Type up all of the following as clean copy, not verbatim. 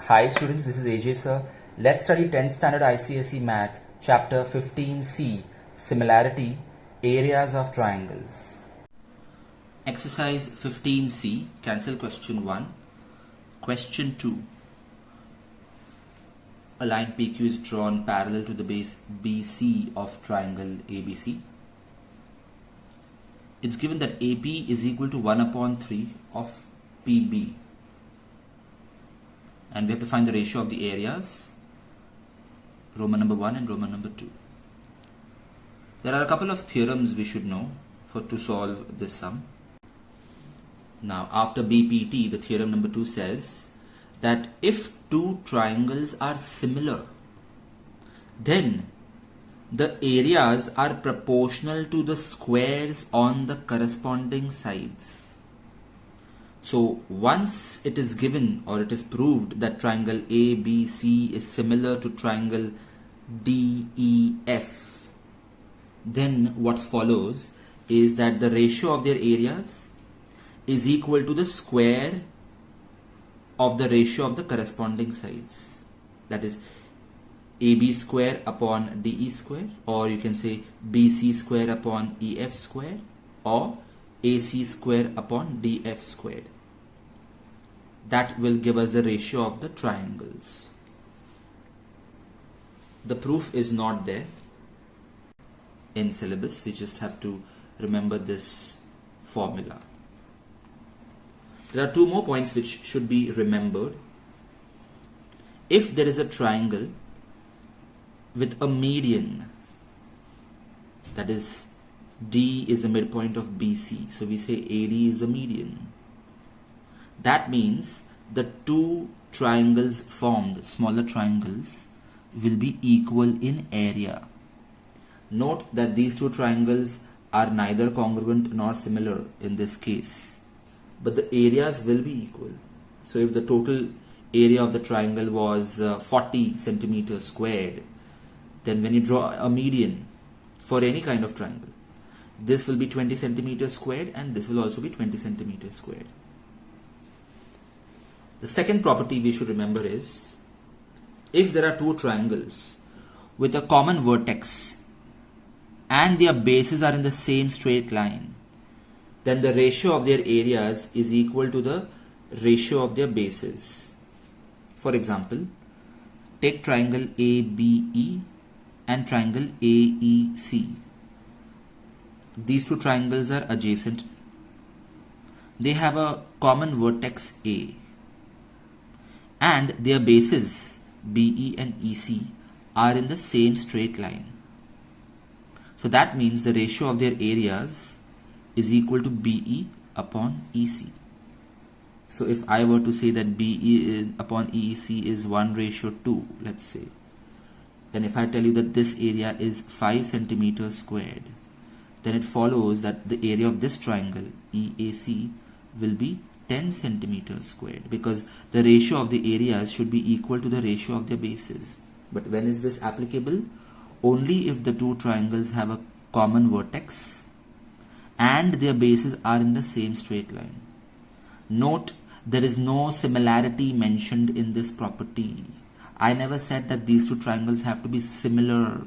Hi students, this is AJ sir. Let's study 10th standard ICSE Math, chapter 15C, Similarity, Areas of Triangles. Exercise 15C, cancel question 1. Question 2. A line PQ is drawn parallel to the base BC of triangle ABC. It's given that AP is equal to 1 upon 3 of PB. And we have to find the ratio of the areas, Roman number 1 and Roman number 2. There are a couple of theorems we should know to solve this sum. Now, after BPT, the theorem number 2 says that if two triangles are similar, then the areas are proportional to the squares on the corresponding sides. So once it is given or it is proved that triangle ABC is similar to triangle DEF, then what follows is that the ratio of their areas is equal to the square of the ratio of the corresponding sides. That is AB square upon DE square, or you can say BC square upon EF square, or AC square upon DF squared. That will give us the ratio of the triangles. The proof is not there in syllabus. We just have to remember this formula. There are two more points which should be remembered. If there is a triangle with a median, that is D is the midpoint of BC, so we say AD is the median. That means the two triangles formed, smaller triangles, will be equal in area. Note that these two triangles are neither congruent nor similar in this case, but the areas will be equal. So if the total area of the triangle was 40 centimeters squared, then when you draw a median for any kind of triangle, this will be 20 centimeters squared and this will also be 20 centimeters squared. The second property we should remember is, if there are two triangles with a common vertex and their bases are in the same straight line, then the ratio of their areas is equal to the ratio of their bases. For example, take triangle ABE and triangle AEC. These two triangles are adjacent. They have a common vertex A, and their bases BE and EC are in the same straight line. So that means the ratio of their areas is equal to BE upon EC. So if I were to say that BE upon EEC is 1:2, let's say, then if I tell you that this area is 5 centimeters squared, then it follows that the area of this triangle EAC will be 10 centimeters squared, because the ratio of the areas should be equal to the ratio of their bases. But when is this applicable? Only if the two triangles have a common vertex and their bases are in the same straight line. Note, there is no similarity mentioned in this property. I never said that these two triangles have to be similar.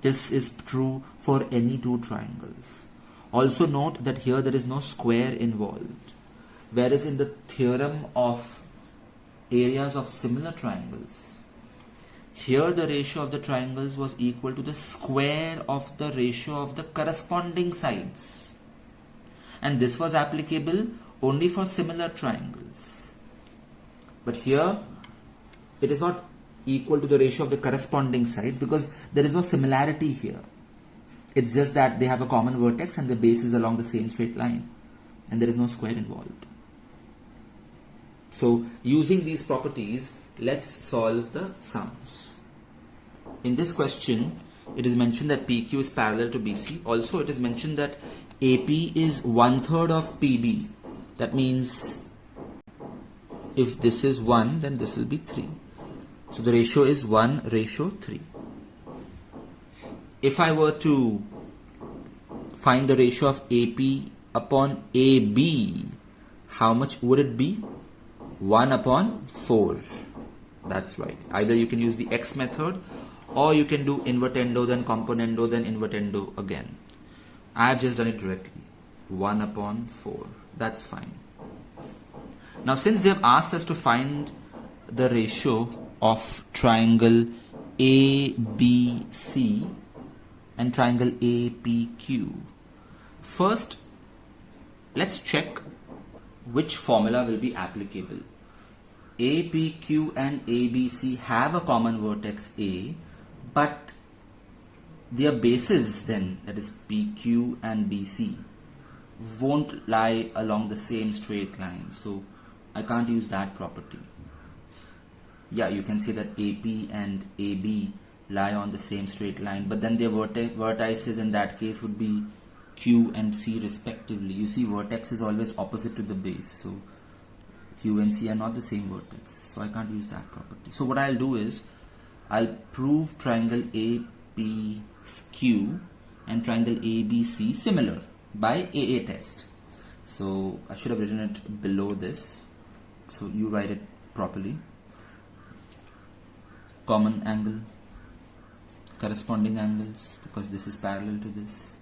This is true for any two triangles. Also note that here there is no square involved. Whereas in the theorem of areas of similar triangles, here the ratio of the triangles was equal to the square of the ratio of the corresponding sides. And this was applicable only for similar triangles. But here it is not equal to the ratio of the corresponding sides because there is no similarity here. It's just that they have a common vertex and the base is along the same straight line, and there is no square involved. So using these properties, let's solve the sums. In this question, it is mentioned that PQ is parallel to BC. Also, it is mentioned that AP is 1/3 of PB. That means if this is 1, then this will be 3. So the ratio is 1:3. If I were to find the ratio of AP upon AB, how much would it be? 1/4. That's right. Either you can use the X method, or you can do invertendo, then componendo, then invertendo again. I have just done it directly. 1 upon 4. That's fine. Now since they have asked us to find the ratio of triangle ABC and triangle APQ, first let's check which formula will be applicable. APQ and ABC have a common vertex A, but their bases then, that is PQ and BC, won't lie along the same straight line, so I can't use that property. Yeah, you can say that AP and AB lie on the same straight line, but then their vertices in that case would be Q and C respectively. You see, vertex is always opposite to the base, so Q and C are not the same vertex, so I can't use that property. So what I'll do is I'll prove triangle APQ and triangle ABC similar by AA test. So I should have written it below this, so you write it properly. Common angle, corresponding angles, because this is parallel to this.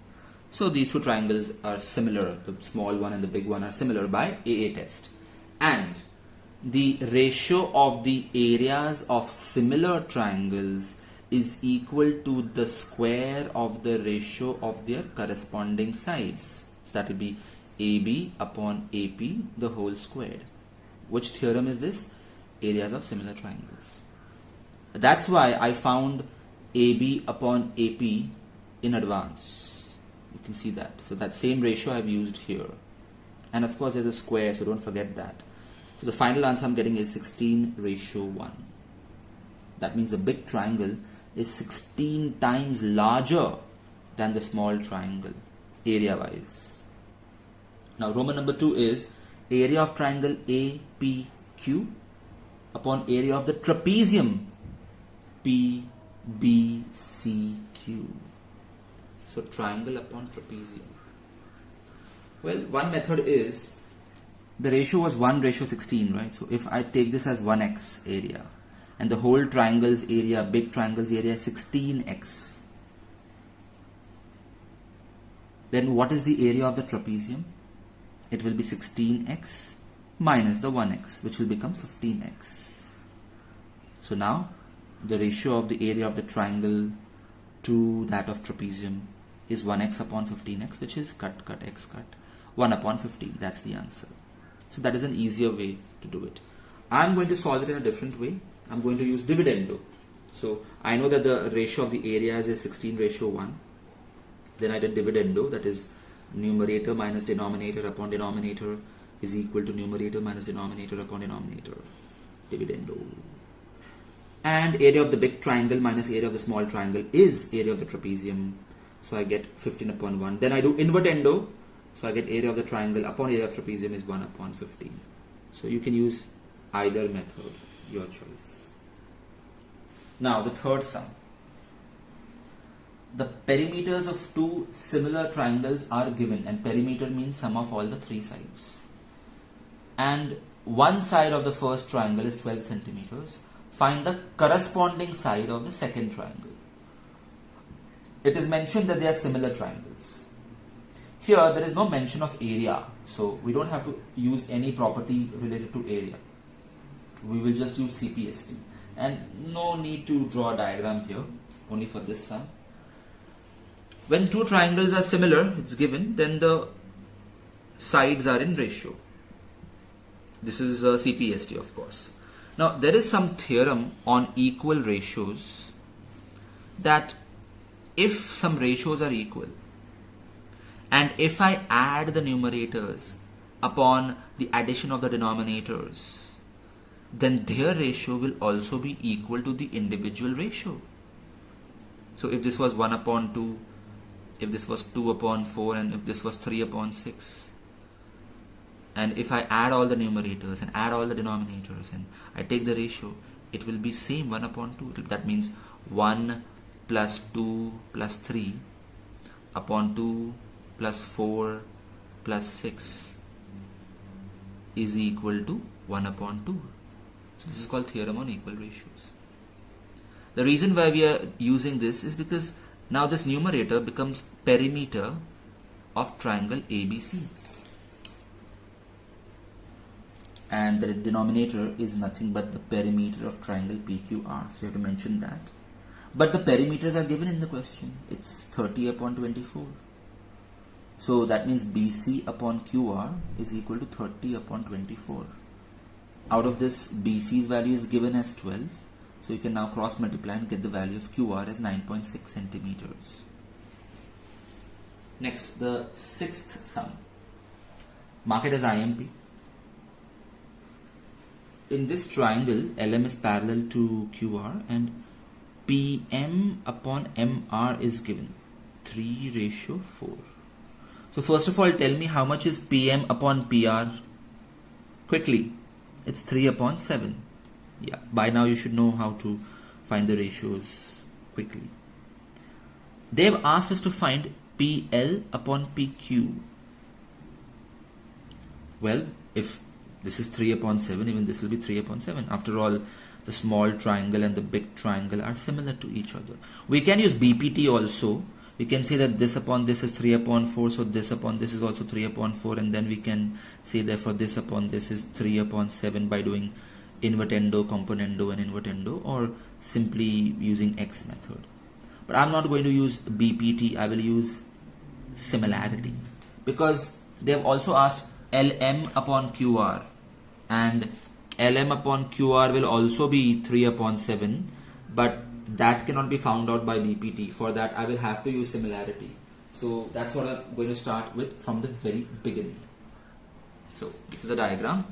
So these two triangles are similar, the small one and the big one are similar by AA test. And the ratio of the areas of similar triangles is equal to the square of the ratio of their corresponding sides. So that will be AB upon AP the whole squared. Which theorem is this? Areas of similar triangles. That's why I found AB upon AP in advance. You can see that. So that same ratio I've used here. And of course there's a square, so don't forget that. So the final answer I'm getting is 16:1. That means a big triangle is 16 times larger than the small triangle, area wise. Now Roman number 2 is area of triangle APQ upon area of the trapezium PBCQ. So triangle upon trapezium. Well, one method is, the ratio was 1:16, right? So if I take this as 1x area and the whole triangle's area, big triangle's area is 16x, then what is the area of the trapezium? It will be 16x minus the 1x, which will become 15x. So now the ratio of the area of the triangle to that of trapezium is 1x upon 15x, which is cut x cut 1 upon 15. That's the answer. So that is an easier way to do it. I'm going to solve it in a different way. I'm going to use dividendo. So I know that the ratio of the areas is 16:1. Then I did dividendo, that is numerator minus denominator upon denominator is equal to numerator minus denominator upon denominator. Dividendo. And area of the big triangle minus area of the small triangle is area of the trapezium. So I get 15 upon 1. Then I do invertendo. So I get area of the triangle upon area of trapezium is 1 upon 15. So you can use either method, your choice. Now the third sum. The perimeters of two similar triangles are given, and perimeter means sum of all the three sides. And one side of the first triangle is 12 centimeters. Find the corresponding side of the second triangle. It is mentioned that they are similar triangles. Here there is no mention of area, so we don't have to use any property related to area. We will just use CPST, and no need to draw a diagram here, only for this sum. When two triangles are similar, it's given, then the sides are in ratio. This is CPST, of course. Now there is some theorem on equal ratios, that if some ratios are equal and if I add the numerators upon the addition of the denominators, then their ratio will also be equal to the individual ratio. So if this was 1 upon 2, if this was 2 upon 4, and if this was 3 upon 6, and if I add all the numerators and add all the denominators and I take the ratio, it will be same 1 upon 2. That means 1 plus 2 plus 3 upon 2 plus 4 plus 6 is equal to 1 upon 2. So this is called theorem on equal ratios. The reason why we are using this is because now this numerator becomes perimeter of triangle ABC. And the denominator is nothing but the perimeter of triangle PQR. So you have to mention that. But the perimeters are given in the question. It's 30 upon 24. So that means BC upon QR is equal to 30 upon 24. Out of this, BC's value is given as 12. So you can now cross multiply and get the value of QR as 9.6 centimeters. Next, the sixth sum. Mark it as IMP. In this triangle, LM is parallel to QR and PM upon MR is given 3:4. So first of all, tell me how much is PM upon PR? Quickly, it's 3 upon 7. Yeah, by now you should know how to find the ratios quickly. They've asked us to find PL upon PQ. Well, if this is 3 upon 7, even this will be 3 upon 7. After all, the small triangle and the big triangle are similar to each other. We can use BPT also. We can say that this upon this is 3 upon 4, so this upon this is also 3 upon 4, and then we can say therefore this upon this is 3 upon 7 by doing invertendo, componendo and invertendo, or simply using X method. But I'm not going to use BPT, I will use similarity, because they have also asked LM upon QR, and LM upon QR will also be 3 upon 7, but that cannot be found out by BPT. For that I will have to use similarity. So that's what I'm going to start with from the very beginning. So this is the diagram.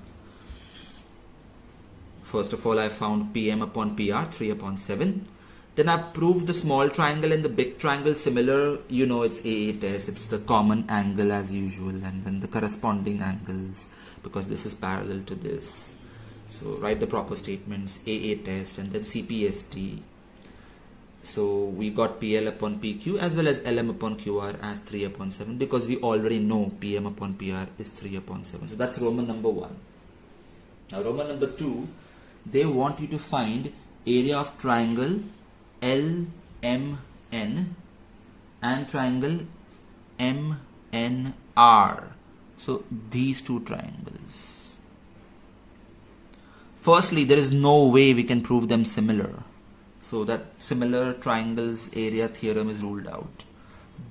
First of all, I found PM upon PR 3 upon 7. Then I proved the small triangle and the big triangle similar. You know, it's AA test. It's the common angle as usual, and then the corresponding angles, because this is parallel to this. So write the proper statements, AA test and then CPST. So we got PL upon PQ as well as LM upon QR as 3 upon 7, because we already know PM upon PR is 3 upon 7. So that's Roman number 1. Now Roman number 2, they want you to find area of triangle LMN and triangle MNR. So these two triangles. Firstly, there is no way we can prove them similar. So that similar triangles area theorem is ruled out.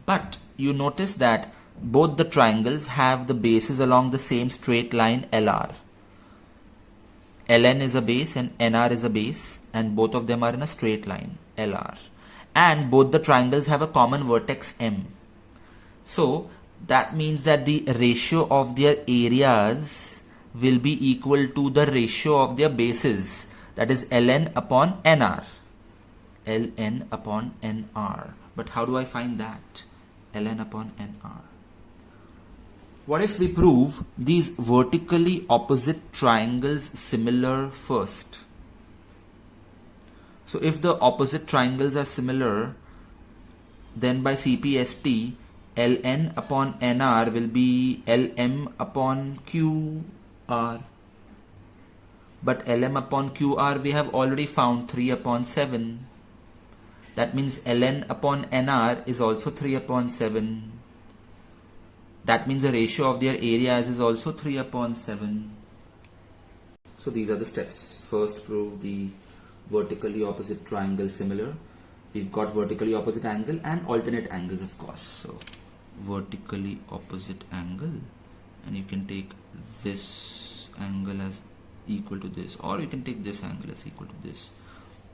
But you notice that both the triangles have the bases along the same straight line LR. LN is a base and NR is a base, and both of them are in a straight line LR. And both the triangles have a common vertex M. So that means that the ratio of their areas will be equal to the ratio of their bases, that is LN upon NR. LN upon NR. But how do I find that? LN upon NR. What if we prove these vertically opposite triangles similar first? So if the opposite triangles are similar, then by CPST, Ln upon Nr will be Lm upon Qr. But Lm upon Qr we have already found 3 upon 7. That means Ln upon Nr is also 3 upon 7. That means the ratio of their areas is also 3 upon 7. So these are the steps. First, prove the vertically opposite triangle similar. We've got vertically opposite angle and alternate angles, of course. So vertically opposite angle, and you can take this angle as equal to this, or you can take this angle as equal to this.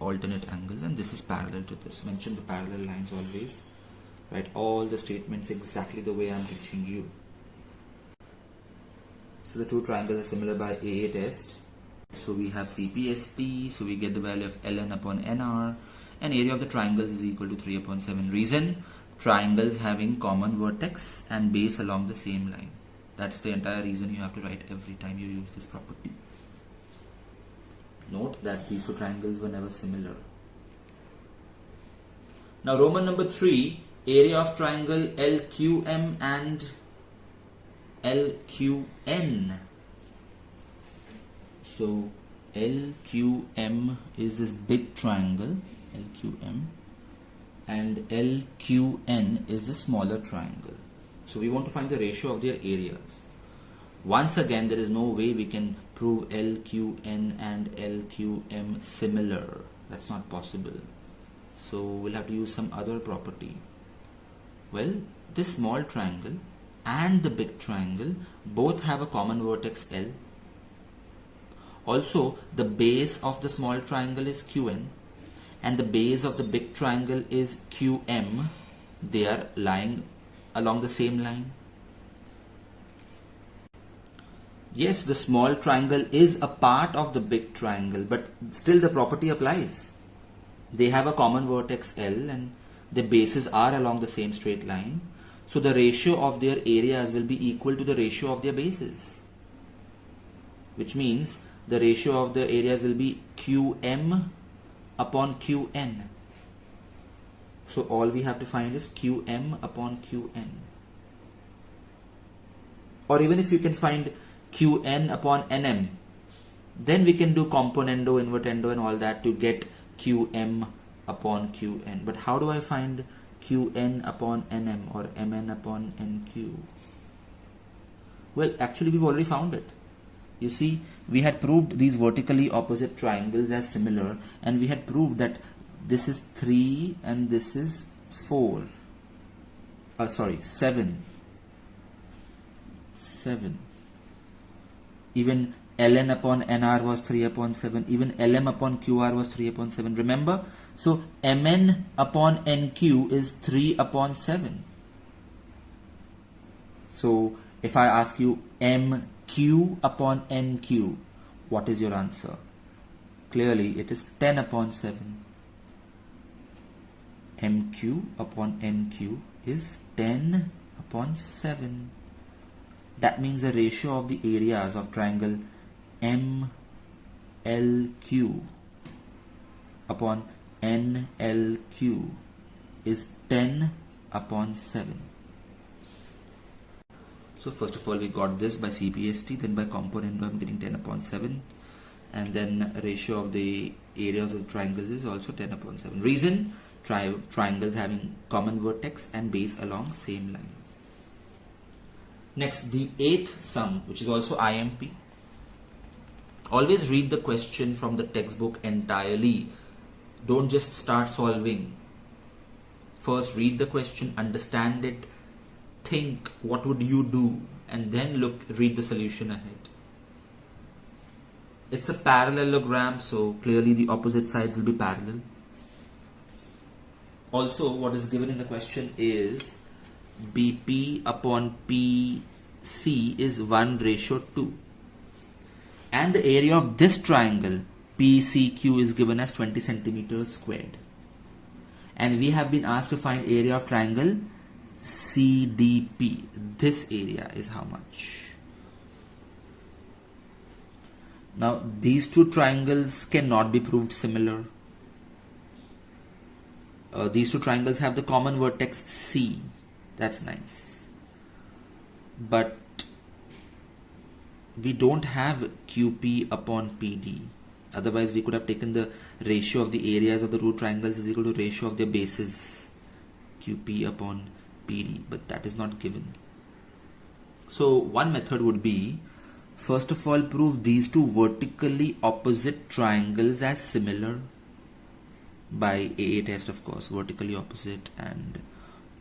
Alternate angles, and this is parallel to this. Mention the parallel lines always. Write all the statements exactly the way I'm teaching you. So the two triangles are similar by AA test. So we have CPST, so we get the value of Ln upon Nr, and area of the triangles is equal to 3 upon 7. Reason? Triangles having common vertex and base along the same line. That's the entire reason you have to write every time you use this property. Note that these two triangles were never similar. Now Roman number 3, area of triangle LQM and LQN. So LQM is this big triangle, LQM, and LQN is the smaller triangle. So we want to find the ratio of their areas. Once again, there is no way we can prove LQN and LQM similar. That's not possible. So we'll have to use some other property. Well, this small triangle and the big triangle both have a common vertex L. Also, the base of the small triangle is QN and the base of the big triangle is QM. They are lying along the same line. Yes, the small triangle is a part of the big triangle, but still the property applies. They have a common vertex L and the bases are along the same straight line. So the ratio of their areas will be equal to the ratio of their bases, which means the ratio of the areas will be QM upon QN. So all we have to find is QM upon QN. Or even if you can find QN upon NM, then we can do componendo, invertendo and all that to get QM upon QN. But how do I find QN upon NM or MN upon NQ? Well, actually we've already found it. You see, we had proved these vertically opposite triangles as similar, and we had proved that this is 3 and this is 4. 7. Even ln upon nr was 3 upon 7. Even lm upon qr was 3 upon 7. Remember? So mn upon nq is 3 upon 7. So if I ask you mq upon nq, what is your answer? Clearly it is 10 upon 7. mq upon nq is 10 upon 7. That means the ratio of the areas of triangle MLQ upon NLQ is 10 upon 7. So first of all we got this by CPST, then by componendo I'm getting 10 upon 7, and then ratio of the areas of triangles is also 10 upon 7. Reason? Triangles having common vertex and base along same line. Next, the 8th sum, which is also IMP. Always read the question from the textbook entirely. Don't just start solving. First read the question, understand it, think what would you do, and then read the solution ahead. It's a parallelogram, so clearly the opposite sides will be parallel. Also, what is given in the question is BP upon PC is 1:2, and the area of this triangle PCQ is given as 20 centimeters squared, and we have been asked to find area of triangle CDP. This area is how much? Now these two triangles cannot be proved similar. These two triangles have the common vertex C. That's nice, but we don't have QP upon PD. Otherwise we could have taken the ratio of the areas of the two triangles is equal to ratio of their bases, QP upon PD, but that is not given. So one method would be, first of all, prove these two vertically opposite triangles as similar by AA test, of course, vertically opposite and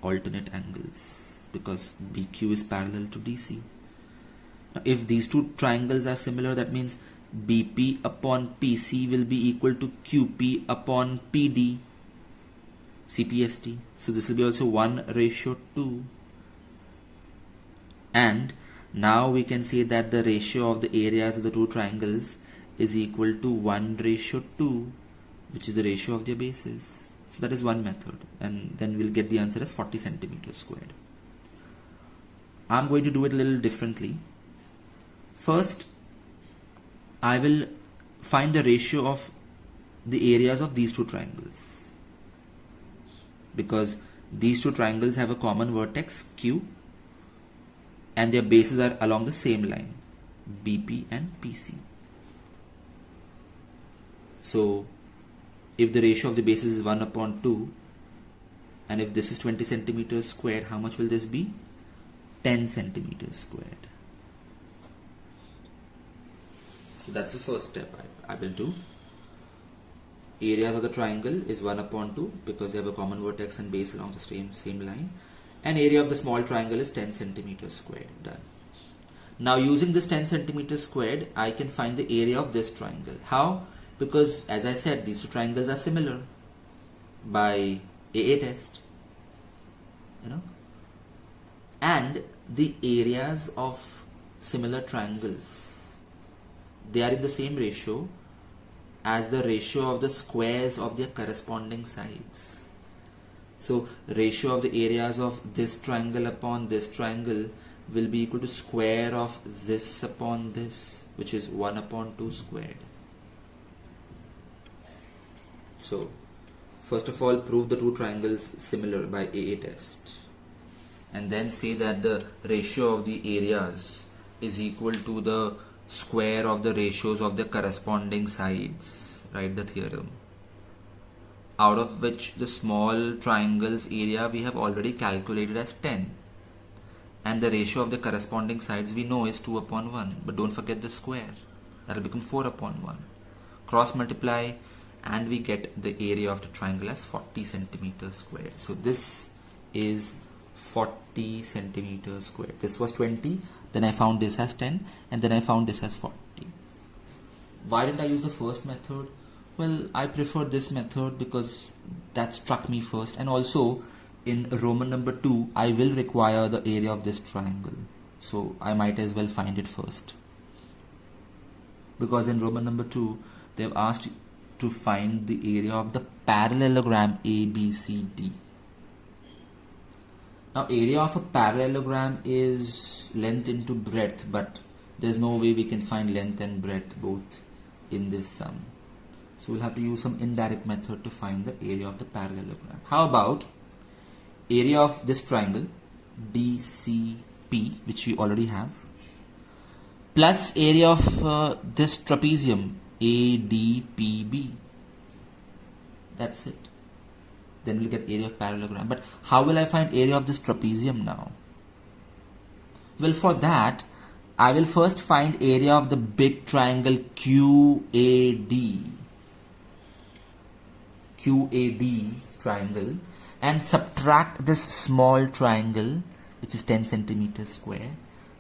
alternate angles, because BQ is parallel to DC. Now if these two triangles are similar, that means BP upon PC will be equal to QP upon PD, CPST. So this will be also 1:2. And now we can say that the ratio of the areas of the two triangles is equal to 1:2, which is the ratio of their bases. So that is one method, and then we'll get the answer as 40 centimeters squared. I'm going to do it a little differently. First, I will find the ratio of the areas of these two triangles, because these two triangles have a common vertex Q and their bases are along the same line, BP and PC. So if the ratio of the bases is 1 upon 2, and if this is 20 centimeters squared, how much will this be? 10 centimeters squared. So that's the first step I will do. Areas of the triangle is 1 upon 2 because they have a common vertex and base along the same line. And area of the small triangle is 10 centimeters squared. Done. Now using this 10 centimeters squared, I can find the area of this triangle. How? Because as I said, these two triangles are similar by AA test. And the areas of similar triangles, they are in the same ratio as the ratio of the squares of their corresponding sides. So ratio of the areas of this triangle upon this triangle will be equal to square of this upon this, which is 1 upon 2 squared. So first of all, prove the two triangles similar by AA test, and then say that the ratio of the areas is equal to the square of the ratios of the corresponding sides. Write the theorem, out of which the small triangle's area we have already calculated as 10, and the ratio of the corresponding sides we know is 2 upon 1, but don't forget the square, that will become 4 upon 1. Cross multiply and we get the area of the triangle as 40 centimeters squared. So this is 40 centimeters squared. This was 20, then I found this as 10, and then I found this as 40. Why didn't I use the first method? Well, I prefer this method because that struck me first, and also in Roman number 2 I will require the area of this triangle, so I might as well find it first, because in Roman number 2 they have asked to find the area of the parallelogram ABCD. Now area of a parallelogram is length into breadth, but there's no way we can find length and breadth both in this sum. So we'll have to use some indirect method to find the area of the parallelogram. How about area of this triangle DCP, which we already have, plus area of this trapezium ADPB. That's it. Then we'll get area of parallelogram. But how will I find area of this trapezium now? Well, for that I will first find area of the big triangle QAD triangle, and subtract this small triangle, which is 10 centimeters square.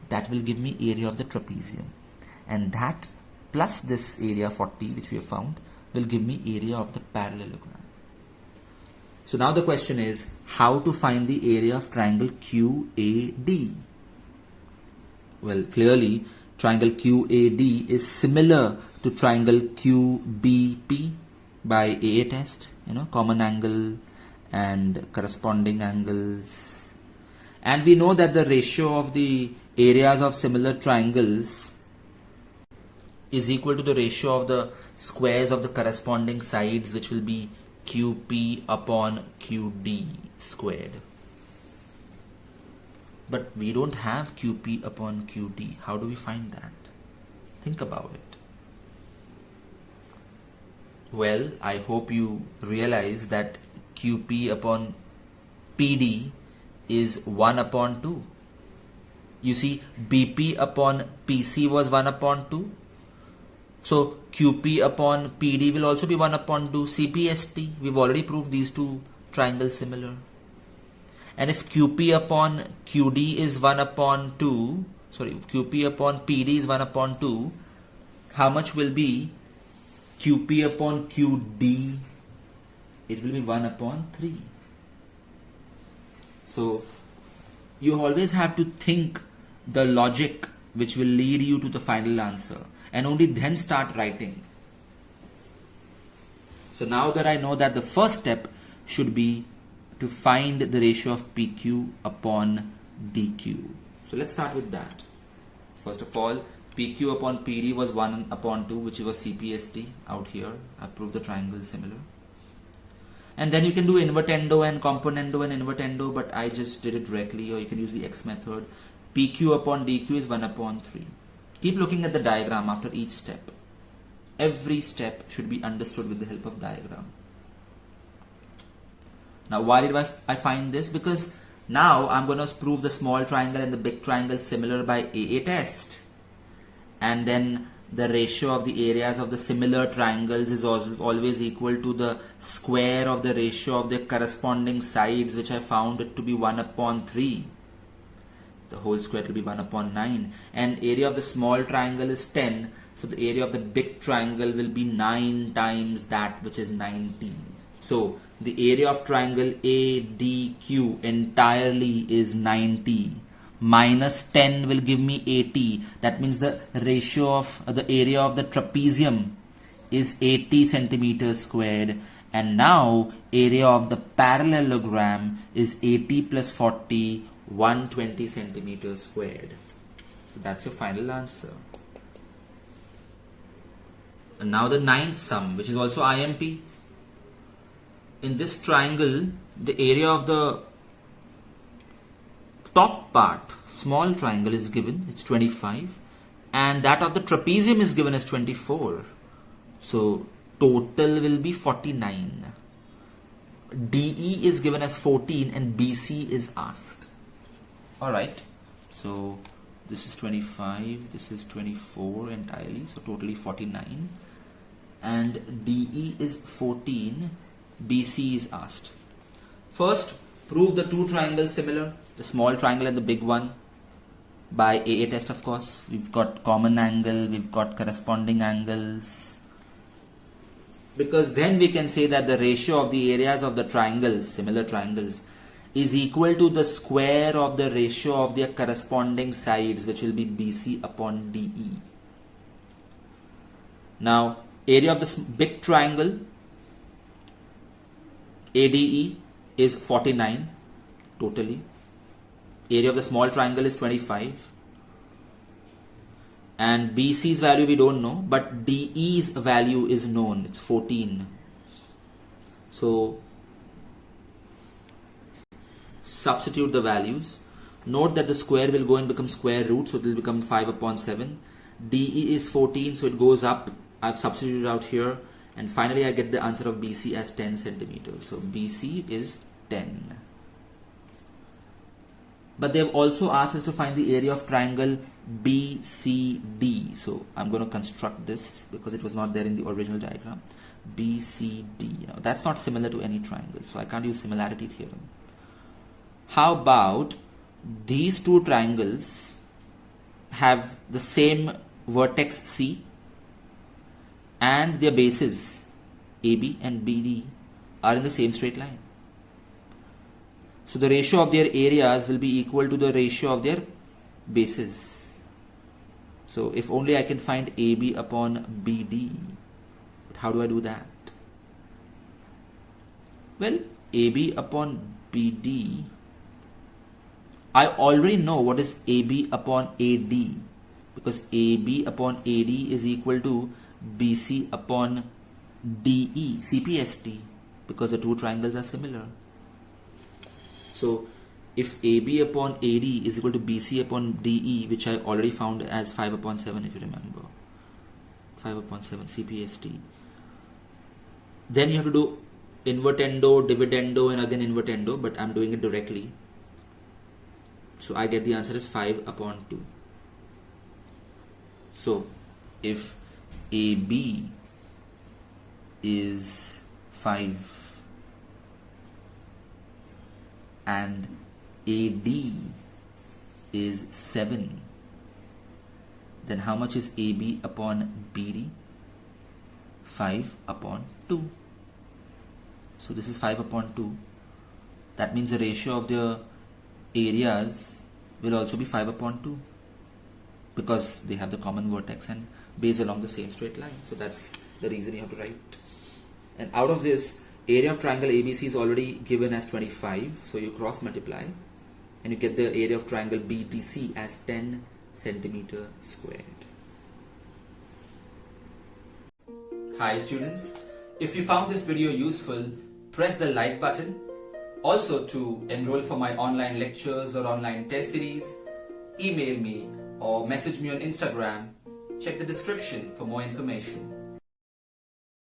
That will give me area of the trapezium, and that plus this area 40 which we have found will give me area of the parallelogram. So now the question is how to find the area of triangle QAD. Well, clearly triangle QAD is similar to triangle QBP by AA test, common angle and corresponding angles, and we know that the ratio of the areas of similar triangles is equal to the ratio of the squares of the corresponding sides, which will be QP upon QD squared. But we don't have QP upon QD. How do we find that? Think about it. Well, I hope you realize that QP upon PD is 1 upon 2. You see, BP upon PC was 1 upon 2. So QP upon PD will also be 1 upon 2. CPST, we've already proved these two triangles similar. And if QP upon QD is 1 upon 2, QP upon PD is 1 upon 2, how much will be QP upon QD? It will be 1 upon 3. So you always have to think the logic which will lead you to the final answer, and only then start writing. So now that I know that the first step should be to find the ratio of PQ upon DQ. So let's start with that. First of all, PQ upon PD was 1 upon 2, which was CPST out here. I proved the triangle is similar. And then you can do invertendo and componendo and invertendo, but I just did it directly, or you can use the X method. PQ upon DQ is 1 upon 3. Keep looking at the diagram after each step. every step should be understood with the help of diagram. Now why did I find this? Because now I'm going to prove the small triangle and the big triangle similar by AA test. And then the ratio of the areas of the similar triangles is always equal to the square of the ratio of their corresponding sides, which I found it to be 1/3. The whole square will be 1/9. And area of the small triangle is 10. So the area of the big triangle will be 9 times that, which is 90. So the area of triangle ADQ entirely is 90. Minus 10 will give me 80. That means the ratio of the area of the trapezium is 80 centimeters squared. And now area of the parallelogram is 80 plus 40, 120 centimeters squared. So that's your final answer. And now the ninth sum, which is also IMP. In this triangle, the area of the top part, small triangle, is given, it's 25, and that of the trapezium is given as 24. So total will be 49. DE is given as 14 and BC is asked. Alright, so this is 25, this is 24 entirely, so totally 49. And DE is 14, BC is asked. First, prove the two triangles similar, the small triangle and the big one, by AA test, of course. We've got common angle, we've got corresponding angles. Because then we can say that the ratio of the areas of the triangles, similar triangles, is equal to the square of the ratio of their corresponding sides, which will be BC upon DE. Now, area of the big triangle, ADE, is 49 totally. Area of the small triangle is 25. And BC's value we don't know, but DE's value is known, it's 14. So substitute the values. Note that the square will go and become square root, so it will become 5/7. DE is 14, so it goes up. I've substituted out here, and finally I get the answer of BC as 10 centimeters. So BC is 10. But they have also asked us to find the area of triangle BCD. So I'm going to construct this because it was not there in the original diagram. BCD. Now that's not similar to any triangle, so I can't use similarity theorem. How about these two triangles have the same vertex C and their bases AB and BD are in the same straight line. So the ratio of their areas will be equal to the ratio of their bases. So if only I can find AB upon BD. But how do I do that? Well, AB upon BD, I already know what is AB upon AD, because AB upon AD is equal to BC upon DE, CPST, because the two triangles are similar. So if AB upon AD is equal to BC upon DE, which I already found as 5/7, if you remember, 5/7 CPST, then you have to do invertendo, dividendo, and again invertendo, but I'm doing it directly. So I get the answer is 5/2. So if AB is 5 and AD is 7, then how much is AB upon BD? 5/2. So this is 5/2. That means the ratio of the areas will also be 5/2, because they have the common vertex and base along the same straight line. So that's the reason you have to write. And out of this, area of triangle ABC is already given as 25, so you cross multiply and you get the area of triangle BTC as 10 centimeter squared. Hi students, if you found this video useful, press the like button. Also, to enroll for my online lectures or online test series, email me or message me on Instagram. Check the description for more information.